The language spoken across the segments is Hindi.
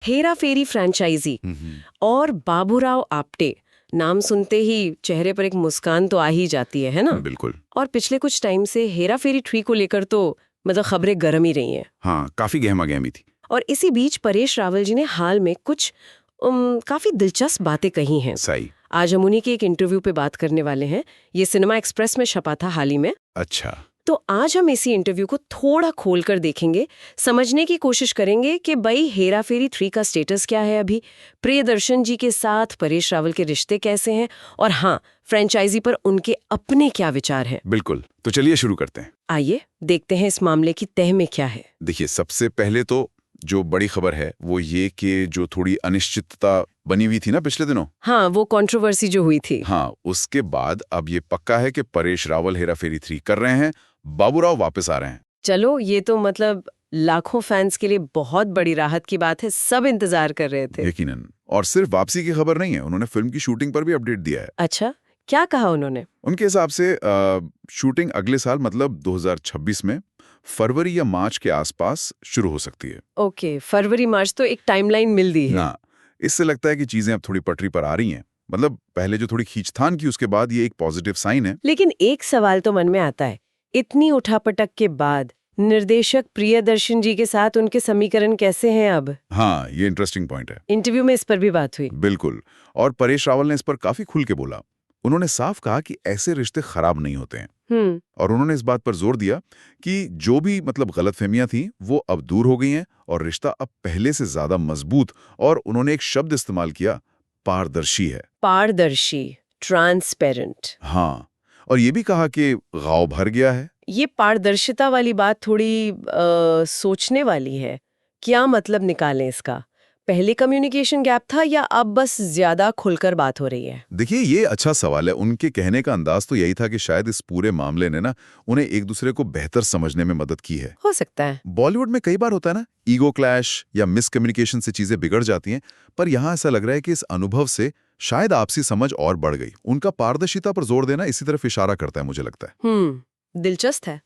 हेरा फेरी फ्रेंचाइजी और बाबूराव आप्टे, नाम सुनते ही चेहरे पर एक मुस्कान तो आ ही जाती है ना? बिल्कुल। और पिछले कुछ टाइम से हेरा फेरी 3 को लेकर तो मतलब खबरें गर्म ही रही हैं। हाँ, काफी गहमा गहमी थी। और इसी बीच परेश रावल जी ने हाल में कुछ काफी दिलचस्प बातें कही हैं। सही। आज हम उन्हीं के एक इंटरव्यू पे बात करने वाले हैं। ये सिनेमा एक्सप्रेस में छपा था हाल ही में। अच्छा। तो आज हम इसी इंटरव्यू को थोड़ा खोलकर देखेंगे, समझने की कोशिश करेंगे कि भाई हेरा फेरी 3 का स्टेटस क्या है अभी, प्रियदर्शन जी के साथ परेश रावल के रिश्ते कैसे हैं, और हाँ, फ्रेंचाइजी पर उनके अपने क्या विचार हैं। बिल्कुल, तो चलिए शुरू करते हैं। आइए देखते हैं इस मामले की तह में क्या है। देखिए, सबसे पहले तो जो बड़ी खबर है वो ये कि जो थोड़ी अनिश्चितता बनी हुई थी ना पिछले दिनों, हाँ, वो कंट्रोवर्सी जो हुई थी। हाँ, उसके बाद अब ये पक्का है कि परेश रावल हेरा फेरी 3 कर रहे हैं, बाबूराव वापस आ रहे हैं। चलो, ये तो मतलब लाखों फैंस के लिए बहुत बड़ी राहत की बात है। सब इंतजार कर रहे थे। यकीनन। और सिर्फ वापसी की खबर नहीं है, उन्होंने फिल्म की शूटिंग पर भी अपडेट दिया है। अच्छा, क्या कहा उन्होंने? उनके हिसाब से शूटिंग अगले साल मतलब 2026 में फरवरी या मार्च के आसपास शुरू हो सकती है। ओके, फरवरी मार्च तो एक टाइमलाइन मिल दी है। हाँ, इससे लगता है कि चीजें अब थोड़ी पटरी पर आ रही हैं। मतलब पहले जो थोड़ी खींचतान की, उसके बाद ये एक पॉजिटिव साइन है। लेकिन एक सवाल तो मन में आता है, इतनी उठापटक के बाद निर्देशक प्रियदर्शन जी के साथ उनके समीकरण कैसे हैं अब? हाँ, ये इंटरेस्टिंग पॉइंट है। इंटरव्यू में इस पर भी बात हुई। बिल्कुल। और परेश रावल ने इस पर काफी खुल के बोला। उन्होंने साफ कहा कि ऐसे रिश्ते खराब नहीं होते हैं। और उन्होंने इस बात पर जोर दिया कि जो भी मतलब गलतफहमियां थी वो अब दूर हो गई हैं और रिश्ता अब पहले से ज्यादा मजबूत, और उन्होंने एक शब्द इस्तेमाल किया, पारदर्शी है। पारदर्शी, ट्रांसपेरेंट। हाँ, और ये भी कहा कि गांव भर गया है। ये पारदर्शिता वाली बात थोड़ी सोचने वाली है। क्या मतलब निकालें इसका? पहले कम्युनिकेशन गैप था या अब बस ज्यादा खुलकर बात हो रही है? देखिए, ये अच्छा सवाल है। उनके कहने का अंदाज तो यही था कि शायद इस पूरे मामले ने ना उन्हें एक दूसरे को बेहतर समझने में मदद की है। हो सकता है। बॉलीवुड में कई बार होता है ना, ईगो क्लैश या मिसकम्युनिकेशन से चीजें बिगड़ जाती हैं, पर यहाँ ऐसा लग रहा है कि इस अनुभव से शायद आपसी समझ और बढ़ गई। उनका पारदर्शिता पर जोर देना इसी तरफ इशारा करता है, मुझे लगता है। दिलचस्प है।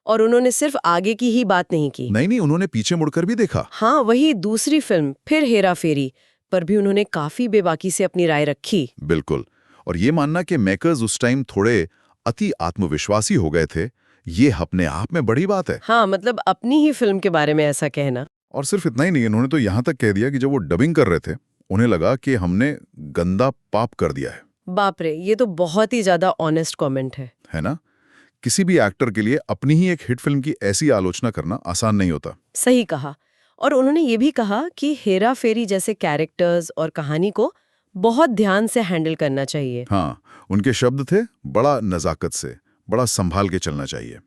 और उन्होंने सिर्फ आगे की ही बात नहीं की। नहीं, उन्होंने पीछे मुड़कर भी देखा। हाँ, वही दूसरी फिल्म फिर हेरा फेरी पर भी उन्होंने काफी बेबाकी से अपनी राय रखी। बिल्कुल। और ये मानना कि मेकर्स उस टाइम थोड़े अति आत्मविश्वासी हो गए थे, ये अपने आप में बड़ी बात है। हाँ, मतलब अपनी ही फिल्म के बारे में ऐसा कहना। और सिर्फ इतना ही नहीं, उन्होंने तो यहाँ तक कह दिया कि जब वो डबिंग कर रहे थे, उन्हें लगा कि हमने गंदा पाप कर दिया है। बाप रे, ये तो बहुत ही ज्यादा ऑनेस्ट कमेंट है ना? किसी भी एक्टर के लिए अपनी ही एक हिट फिल्म की ऐसी आलोचना करना आसान नहीं होता। सही कहा। और उन्होंने ये भी कहा कि हेरा फेरी जैसे कैरेक्टर्स और कहानी को बहुत ध्यान से हैंडल करना चाहिए। हाँ, उनके शब्द थे, बड़ा नजाकत से, बड़ा संभाल के चलना चाहिए।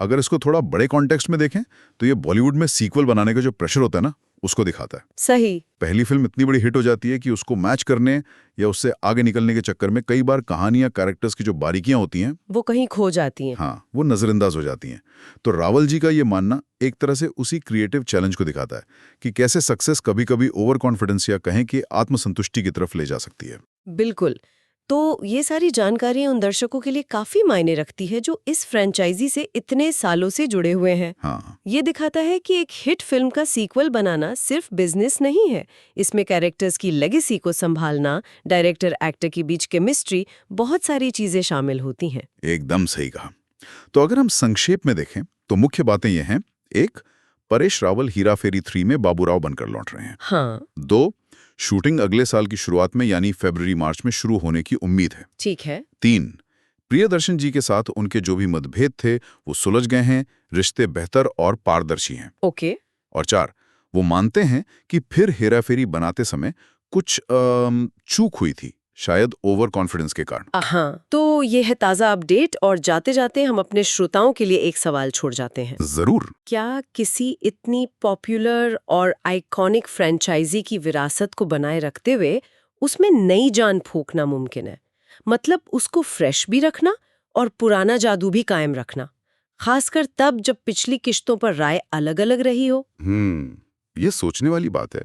अगर इसको थोड़ा बड़े कॉन्टेक्स्ट में देखें तो ये बॉलीवुड में सीक्वल बनाने का जो प्रेशर होता है ना, उसको दिखाता है। सही। पहली फिल्म इतनी बड़ी हिट हो जाती है कि उसको मैच करने या उससे आगे निकलने के चक्कर में कई बार कहानियां, कैरेक्टर्स की जो बारीकियां होती हैं वो कहीं खो जाती हैं। हाँ, वो नजरअंदाज हो जाती हैं। तो रावल जी का ये मानना एक तरह से उसी क्रिएटिव चैलेंज को दिखाता है कि कैसे सक्सेस कभी-कभी ओवर कॉन्फिडेंस या कहें कि आत्मसंतुष्टि की तरफ ले जा सकती है। बिल्कुल। तो ये सारी जानकारियां उन दर्शकों के लिए काफी मायने रखती है जो इस फ्रेंचाइजी से इतने सालों से जुड़े हुए हैं। हाँ, ये दिखाता है कि एक हिट फिल्म का सीक्वल बनाना सिर्फ बिजनेस नहीं है। इसमें कैरेक्टर्स की लेगेसी को संभालना, डायरेक्टर एक्टर के बीच केमिस्ट्री, बहुत सारी चीजें शामिल होती हैं। एकदम सही कहा। तो अगर हम संक्षेप में देखें तो मुख्य बातें ये हैं। 1, परेश रावल हीरा फेरी 3 में बाबूराव बनकर लौट रहे हैं। हाँ, 2, शूटिंग अगले साल की शुरुआत में यानी फरवरी मार्च में शुरू होने की उम्मीद है। ठीक है। 3, प्रियदर्शन जी के साथ उनके जो भी मतभेद थे वो सुलझ गए हैं, रिश्ते बेहतर और पारदर्शी हैं। ओके। और 4, वो मानते हैं कि फिर हेरा फेरी बनाते समय कुछ चूक हुई थी, शायद ओवर कॉन्फिडेंस के कारण। हाँ, तो ये है ताज़ा अपडेट और जाते जाते हम अपने श्रोताओं के लिए एक सवाल छोड़ जाते हैं। जरूर। क्या किसी इतनी पॉपुलर और आइकॉनिक फ्रेंचाइजी की विरासत को बनाए रखते हुए उसमें नई जान फूंकना मुमकिन है? मतलब उसको फ्रेश भी रखना और पुराना जादू भी कायम रखना, खासकर तब जब पिछली किश्तों पर राय अलग-अलग रही हो। ये सोचने वाली बात है।